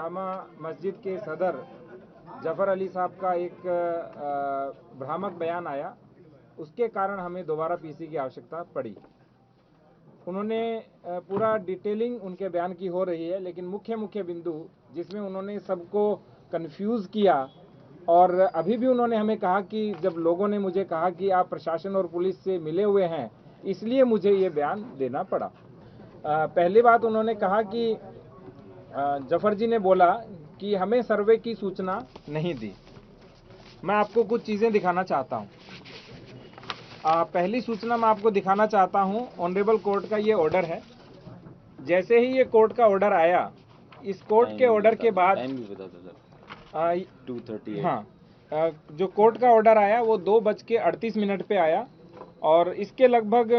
जामा मस्जिद के सदर जफ़र अली साहब का एक भ्रामक बयान आया, उसके कारण हमें दोबारा पीसी की आवश्यकता पड़ी। उन्होंने पूरा डिटेलिंग उनके बयान की हो रही है, लेकिन मुख्य मुख्य बिंदु जिसमें उन्होंने सबको कंफ्यूज किया, और अभी भी उन्होंने हमें कहा कि जब लोगों ने मुझे कहा कि आप प्रशासन और पुलिस से मिले हुए हैं, इसलिए मुझे ये बयान देना पड़ा। पहली बात उन्होंने कहा कि जफर जी ने बोला कि हमें सर्वे की सूचना नहीं दी। मैं आपको कुछ चीज़ें दिखाना चाहता हूँ। पहली सूचना मैं आपको दिखाना चाहता हूँ, ऑनरेबल कोर्ट का ये ऑर्डर है। जैसे ही ये कोर्ट का ऑर्डर आया, इस कोर्ट के ऑर्डर के बाद 2:38 हाँ, जो कोर्ट का ऑर्डर आया वो 2:38 पे आया, और इसके लगभग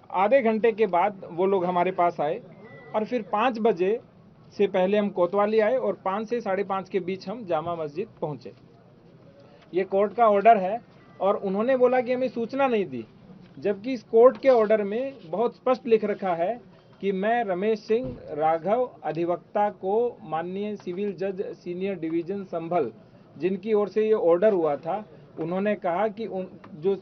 आधे घंटे के बाद वो लोग हमारे पास आए, और फिर 5 बजे से पहले हम कोतवाली आए, और 5 से 5:30 के बीच हम जामा मस्जिद पहुंचे। ये कोर्ट का ऑर्डर है, और उन्होंने बोला कि हमें सूचना नहीं दी, जबकि इस कोर्ट के ऑर्डर में बहुत स्पष्ट लिख रखा है कि मैं रमेश सिंह राघव अधिवक्ता को माननीय सिविल जज सीनियर डिवीजन संभल, जिनकी ओर से ये ऑर्डर हुआ था, उन्होंने कहा कि जो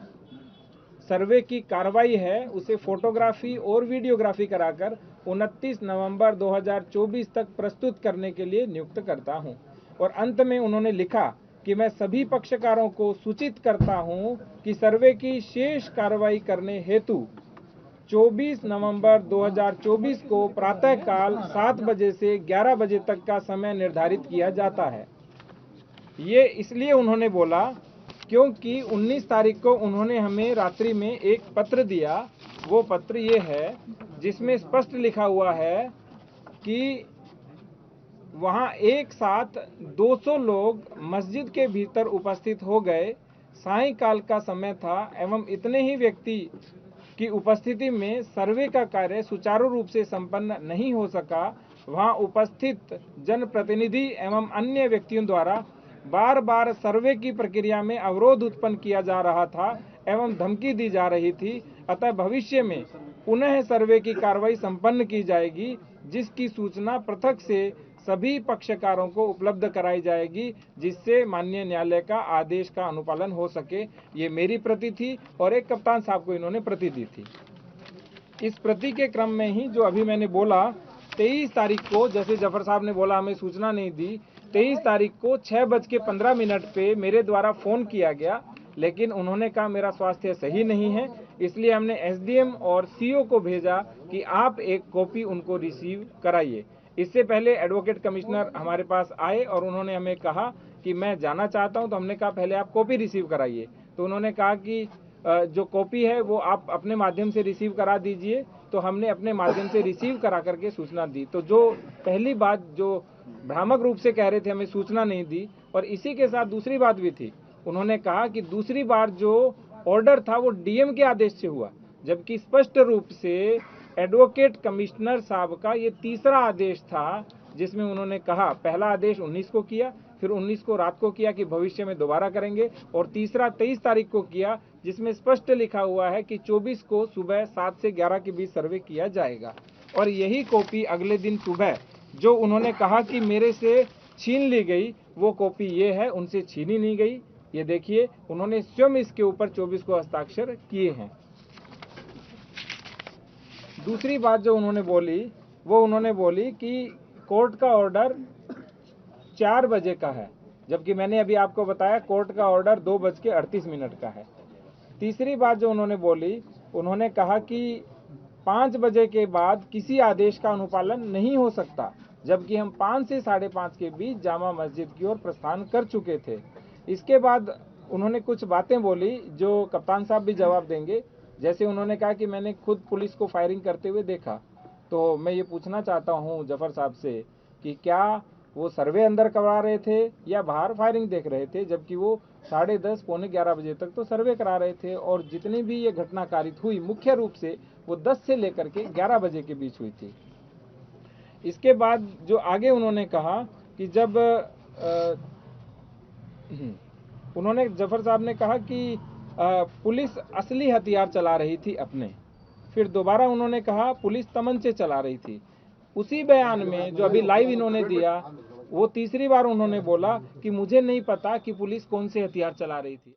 सर्वे की कार्रवाई है उसे फोटोग्राफी और वीडियोग्राफी कराकर 29 नवंबर 2024 तक प्रस्तुत करने के लिए नियुक्त करता हूं। और अंत में उन्होंने लिखा कि मैं सभी पक्षकारों को सूचित करता हूं कि सर्वे की शेष कार्रवाई करने हेतु 24 नवंबर 2024 को प्रातःकाल 7 बजे से 11 बजे तक का समय निर्धारित किया जाता है। ये इसलिए उन्होंने बोला क्योंकि 19 तारीख को उन्होंने हमें रात्रि में एक पत्र दिया। वो पत्र ये है जिसमें स्पष्ट लिखा हुआ है कि वहां एक साथ 200 लोग मस्जिद के भीतर उपस्थित हो गए, सायंकाल का समय था, एवं इतने ही व्यक्ति की उपस्थिति में सर्वे का कार्य सुचारू रूप से संपन्न नहीं हो सका। वहां उपस्थित जनप्रतिनिधि एवं अन्य व्यक्तियों द्वारा बार बार सर्वे की प्रक्रिया में अवरोध उत्पन्न किया जा रहा था एवं धमकी दी जा रही थी। अतः भविष्य में पुनः सर्वे की कार्रवाई संपन्न की जाएगी, जिसकी सूचना पृथक से सभी पक्षकारों को उपलब्ध कराई जाएगी, जिससे माननीय न्यायालय का आदेश का अनुपालन हो सके। ये मेरी प्रति थी, और एक कप्तान साहब को इन्होंने प्रति दी थी। इस प्रति के क्रम में ही जो अभी मैंने बोला, 23 तारीख को जैसे जफर साहब ने बोला हमें सूचना नहीं दी, 23 तारीख को 6:15 पे मेरे द्वारा फ़ोन किया गया, लेकिन उन्होंने कहा मेरा स्वास्थ्य सही नहीं है, इसलिए हमने एसडीएम और सीओ को भेजा कि आप एक कॉपी उनको रिसीव कराइए। इससे पहले एडवोकेट कमिश्नर हमारे पास आए और उन्होंने हमें कहा कि मैं जाना चाहता हूं, तो हमने कहा पहले आप कॉपी रिसीव कराइए। तो उन्होंने कहा कि जो कॉपी है वो आप अपने माध्यम से रिसीव करा दीजिए। तो हमने अपने माध्यम से रिसीव करा करके सूचना दी। तो जो पहली बात जो भ्रामक रूप से कह रहे थे हमें सूचना नहीं दी, और इसी के साथ दूसरी बात भी थी, उन्होंने कहा कि दूसरी बार जो ऑर्डर था वो डीएम के आदेश से हुआ, जबकि स्पष्ट रूप से एडवोकेट कमिश्नर साहब का ये तीसरा आदेश था, जिसमें उन्होंने कहा पहला आदेश 19 को किया, फिर 19 को रात को किया कि भविष्य में दोबारा करेंगे, और तीसरा 23 तारीख को किया, जिसमें स्पष्ट लिखा हुआ है कि 24 को सुबह 7 से 11 के बीच सर्वे किया जाएगा। और यही कॉपी अगले दिन सुबह जो उन्होंने कहा कि मेरे से छीन ली गई, वो कॉपी ये है, उनसे छीनी नहीं गई। ये देखिए, उन्होंने स्वयं इसके ऊपर 24 को हस्ताक्षर किए हैं। दूसरी बात जो उन्होंने बोली, वो उन्होंने बोली कि कोर्ट का ऑर्डर 4 बजे का है, जबकि मैंने अभी आपको बताया कोर्ट का ऑर्डर 2:38 का है। तीसरी बात जो उन्होंने बोली, उन्होंने कहा कि 5 बजे के बाद किसी आदेश का अनुपालन नहीं हो सकता, जबकि हम 5 से 5:30 के बीच जामा मस्जिद की ओर प्रस्थान कर चुके थे। इसके बाद उन्होंने कुछ बातें बोली जो कप्तान साहब भी जवाब देंगे। जैसे उन्होंने कहा कि मैंने खुद पुलिस को फायरिंग करते हुए देखा। तो मैं ये पूछना चाहता हूँ जफर साहब से कि क्या वो सर्वे अंदर करवा रहे थे या बाहर फायरिंग देख रहे थे, जबकि वो 10:30 पौने 11 बजे तक तो सर्वे करा रहे थे। और जितनी भी ये घटना कारित हुई मुख्य रूप से वो 10 से लेकर के 11 बजे के बीच हुई थी। इसके बाद जो आगे उन्होंने कहा कि जब उन्होंने जफर साहब ने कहा कि पुलिस असली हथियार चला रही थी अपने। फिर दोबारा उन्होंने कहा पुलिस तमंचे चला रही थी। उसी बयान में जो अभी लाइव इन्होंने दिया, वो तीसरी बार उन्होंने बोला कि मुझे नहीं पता कि पुलिस कौन से हथियार चला रही थी।